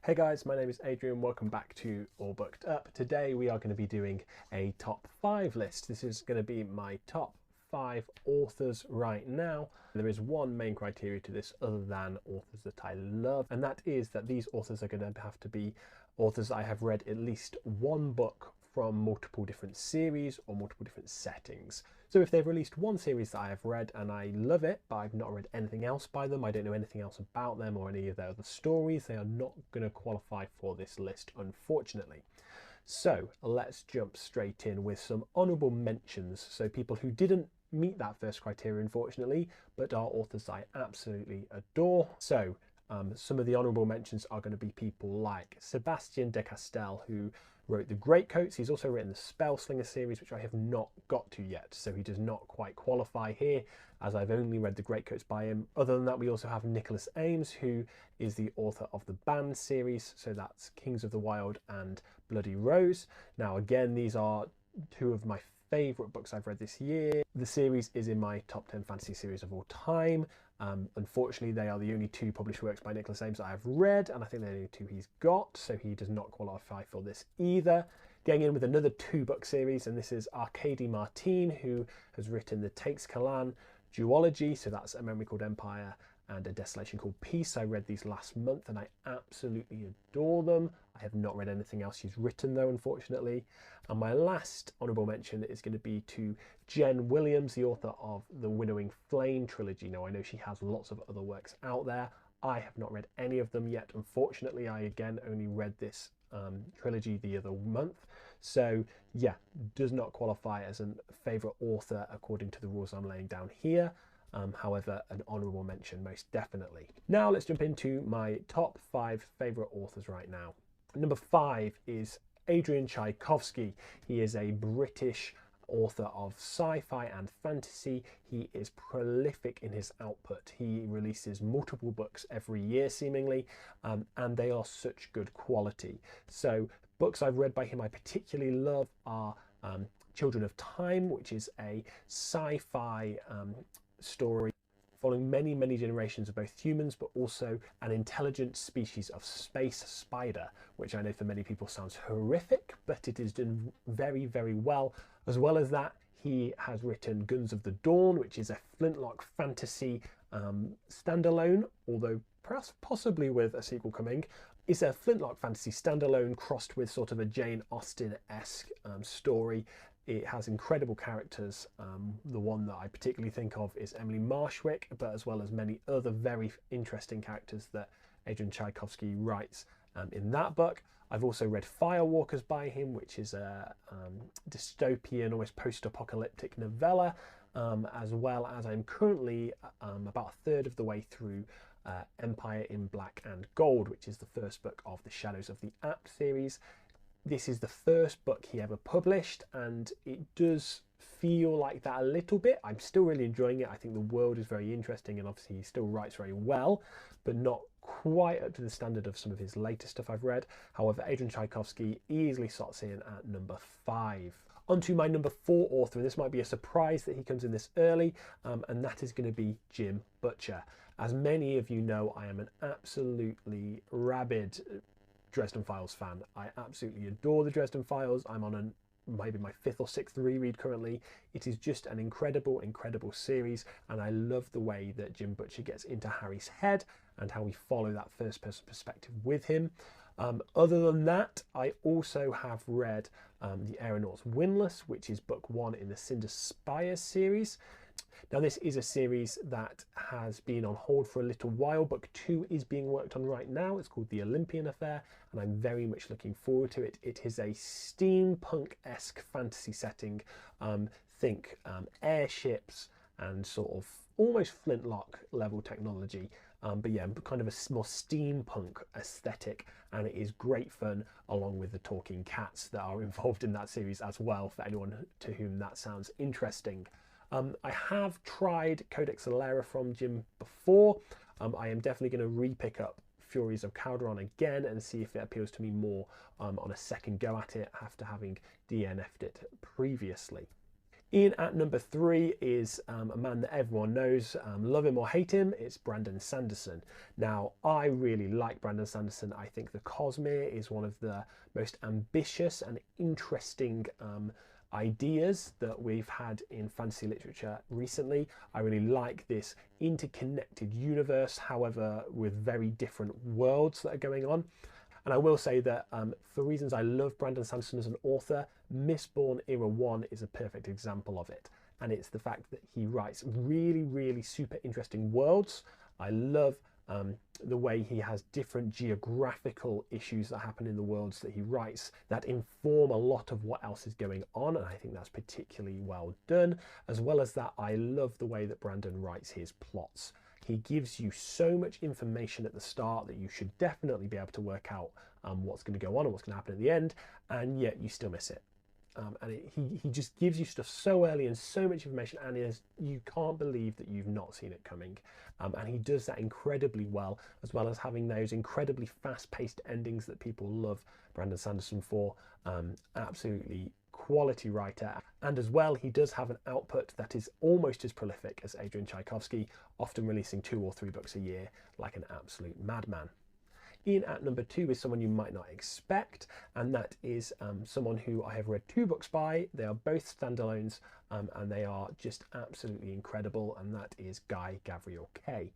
Hey guys, my name is Adrian. Welcome back to All Booked Up. Today we are going to be doing a top 5 list. This is going to be my top 5 authors right now. There is one main criteria to this other than authors that I love, and that is that these authors are going to have to be authors I have read at least one book from multiple different series or multiple different settings. So if they've released one series that I have read and I love it, but I've not read anything else by them, I don't know anything else about them or any of their other stories, they are not going to qualify for this list, unfortunately. So let's jump straight in with some honourable mentions. So people who didn't meet that first criteria, unfortunately, but are authors I absolutely adore. So some of the honourable mentions are going to be people like Sebastian de Castell, who wrote the Greatcoats. He's also written the Spellslinger series, which I have not got to yet, so he does not quite qualify here, as I've only read the Greatcoats by him. Other than that, we also have Nicholas Ames, who is the author of the Band series, so that's Kings of the Wild and Bloody Rose. Now again, these are two of my favourite books I've read this year. The series is in my top 10 fantasy series of all time. Unfortunately, they are the only two published works by Nicholas Ames that I've read, and I think they're the only two he's got, so he does not qualify for this either. Getting in with another 2-book series, and this is Arkady Martine, who has written the TCHAIKOVSKY duology, so that's A Memory Called Empire and A Desolation Called Peace. I read these last month and I absolutely adore them. I have not read anything else she's written though, unfortunately. And my last honourable mention is going to be to Jen Williams, the author of the Winnowing Flame trilogy. Now I know she has lots of other works out there. I have not read any of them yet, unfortunately. I again only read this trilogy the other month. So yeah, does not qualify as a favourite author according to the rules I'm laying down here. However, an honourable mention most definitely. Now let's jump into my top 5 favourite authors right now. Number 5 is Adrian Tchaikovsky. He is a British author of sci-fi and fantasy. He is prolific in his output. He releases multiple books every year seemingly, and they are such good quality. So books I've read by him I particularly love are Children of Time, which is a sci-fi story following many generations of both humans but also an intelligent species of space spider, which I know for many people sounds horrific, but it is done very well. As well as that, he has written Guns of the Dawn, which is a flintlock fantasy standalone, although perhaps possibly with a sequel coming. It's a flintlock fantasy standalone crossed with sort of a Jane Austen-esque story. It has incredible characters. The one that I particularly think of is Emily Marshwick, but as well as many other very interesting characters that Adrian Tchaikovsky writes in that book. I've also read Firewalkers by him, which is a dystopian, almost post-apocalyptic novella, as well as I'm currently about a third of the way through Empire in Black and Gold, which is the first book of the Shadows of the Apt series. This is the first book he ever published, and it does feel like that a little bit. I'm still really enjoying it. I think the world is very interesting, and obviously he still writes very well, but not quite up to the standard of some of his later stuff I've read. However, Adrian Tchaikovsky easily slots in at number 5. On to my number 4 author, and this might be a surprise that he comes in this early, and that is going to be Jim Butcher. As many of you know, I am an absolutely rabid Dresden Files fan. I absolutely adore the Dresden Files. I'm on maybe my 5th or 6th reread currently. It is just an incredible series, and I love the way that Jim Butcher gets into Harry's head and how we follow that first person perspective with him. Other than that, I also have read The Aeronauts Windlass, which is book 1 in the CINDER SPIRES series. Now this is a series that has been on hold for a little while. Book 2 is being worked on right now. It's called The Olympian Affair, and I'm very much looking forward to it. It is a steampunk-esque fantasy setting. Think airships and sort of almost flintlock level technology. But yeah, kind of a more steampunk aesthetic, and it is great fun along with the talking cats that are involved in that series as well, for anyone to whom that sounds interesting. I have tried Codex Alera from Jim before. I am definitely going to re-pick up Furies of Calderon again and see if it appeals to me more on a second go at it after having DNF'd it previously. In at number 3 is a man that everyone knows, love him or hate him, it's Brandon Sanderson. Now, I really like Brandon Sanderson. I think the Cosmere is one of the most ambitious and interesting ideas that we've had in fantasy literature recently. I really like this interconnected universe, however, with very different worlds that are going on. And I will say that for reasons I love Brandon Sanderson as an author, Mistborn Era 1 is a perfect example of it. And it's the fact that he writes really, really super interesting worlds. I love the way he has different geographical issues that happen in the worlds that he writes that inform a lot of what else is going on, and I think that's particularly well done. As well as that, I love the way that Brandon writes his plots. He gives you so much information at the start that you should definitely be able to work out what's going to go on and what's going to happen at the end, and yet you still miss it. He just gives you stuff so early and so much information, and you can't believe that you've not seen it coming. And he does that incredibly well as having those incredibly fast-paced endings that people love Brandon Sanderson for. Absolutely quality writer. And as well, he does have an output that is almost as prolific as ADRIAN Tchaikovsky, often releasing 2 or 3 books a year like an absolute madman. In at number 2 is someone you might not expect, and that is someone who I have read 2 books by. They are both standalones, and they are just absolutely incredible, and that is GWYNNE.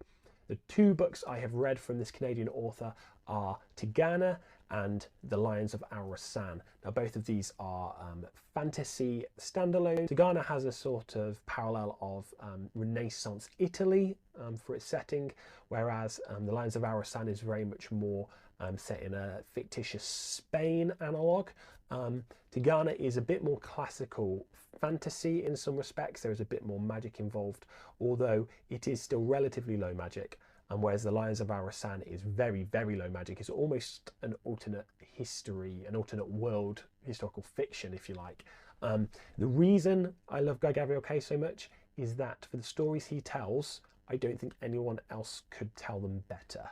The 2 books I have read from this Canadian author are TIGANA and The Lions of AL-RASSAN. Now, both of these are fantasy standalone. TIGANA has a sort of parallel of Renaissance Italy for its setting, whereas The Lions of AL-RASSAN is very much more set in a fictitious Spain analogue. TIGANA is a bit more classical fantasy in some respects. There is a bit more magic involved, although it is still relatively low magic. And whereas The Lions of AL-RASSAN is very, very low magic, it's almost an alternate history, an alternate world, historical fiction, if you like. The reason I love GWYNNE so much is that for the stories he tells, I don't think anyone else could tell them better.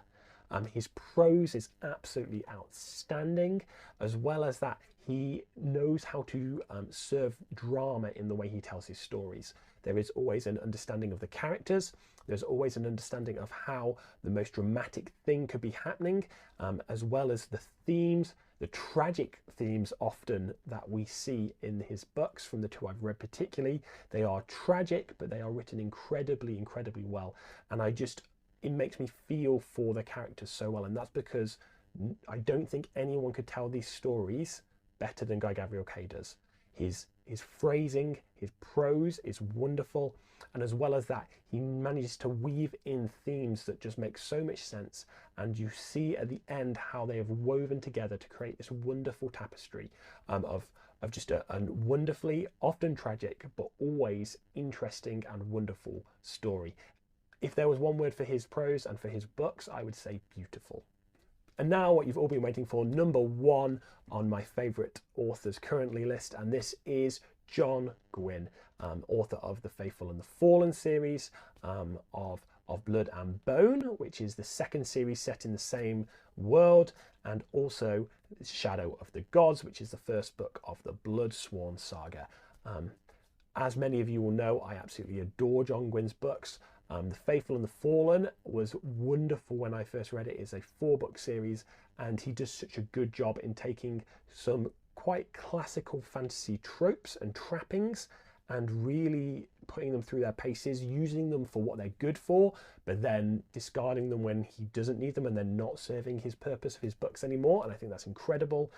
His prose is absolutely outstanding, as well as that he knows how to serve drama in the way he tells his stories. There is always an understanding of the characters, there's always an understanding of how the most dramatic thing could be happening, as well as the themes, the tragic themes often that we see in his books from the 2 I've read particularly. They are tragic, but they are written incredibly, incredibly well. And it makes me feel for the characters so well, and that's because I don't think anyone could tell these stories better than GWYNNE does. His phrasing, his prose is wonderful, and as well as that, he manages to weave in themes that just make so much sense, and you see at the end how they have woven together to create this wonderful tapestry of just a wonderfully, often tragic, but always interesting and wonderful story. If there was one word for his prose and for his books, I would say beautiful. And now what you've all been waiting for, number 1 on my favourite authors currently list, and this is John Gwynne, author of the Faithful and the Fallen series, of Blood and Bone, which is the 2nd series set in the same world, and also Shadow of the Gods, which is the 1st book of the Bloodsworn saga. As many of you will know, I absolutely adore John Gwynne's books. The Faithful and the Fallen was wonderful when I first read it. It's a 4-book series, and he does such a good job in taking some quite classical fantasy tropes and trappings and really putting them through their paces, using them for what they're good for, but then discarding them when he doesn't need them and they're not serving his purpose of his books anymore, and I think that's incredible.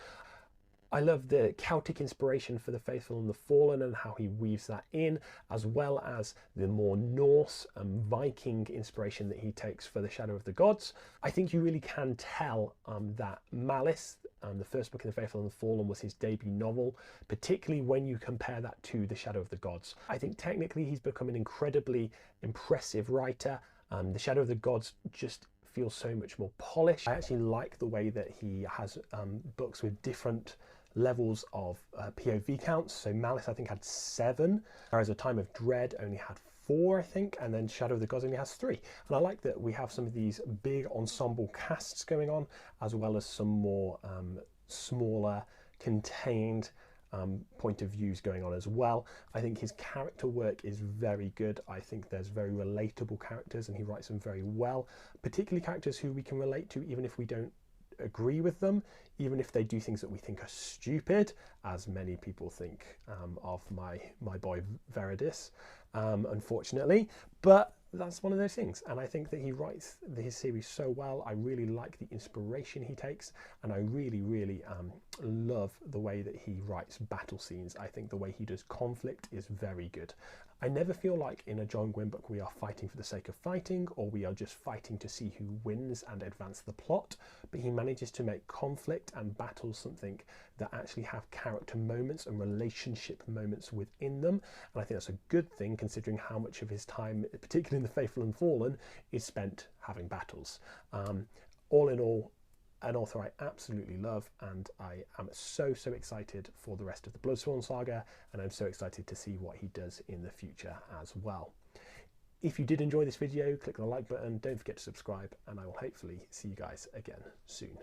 I love the Celtic inspiration for the Faithful and the Fallen and how he weaves that in, as well as the more Norse and Viking inspiration that he takes for the Shadow of the Gods. I think you really can tell that Malice, the 1st book in the Faithful and the Fallen, was his debut novel, particularly when you compare that to the Shadow of the Gods. I think technically he's become an incredibly impressive writer. The Shadow of the Gods just feels so much more polished. I actually like the way that he has books with different levels of POV counts. So Malice, I think, had 7, whereas A Time of Dread only had 4, I think, and then Shadow of the Gods only has 3. And I like that we have some of these big ensemble casts going on, as well as some more smaller, contained point of views going on as well. I think his character work is very good. I think there's very relatable characters and he writes them very well, particularly characters who we can relate to even if we don't agree with them, even if they do things that we think are stupid, as many people think of my boy Veridis, unfortunately. But that's one of those things, and I think that he writes his series so well. I really like the inspiration he takes, and I really love the way that he writes battle scenes. I think the way he does conflict is very good. I never feel like in a John Gwynne book we are fighting for the sake of fighting, or we are just fighting to see who wins and advance the plot, but he manages to make conflict and battles something that actually have character moments and relationship moments within them, and I think that's a good thing considering how much of his time, particularly in The Faithful and Fallen, is spent having battles. All in all, an author I absolutely love, and I am so excited for the rest of the Bloodsworn saga, and I'm so excited to see what he does in the future as well. If you did enjoy this video, click the like button, don't forget to subscribe, and I will hopefully see you guys again soon.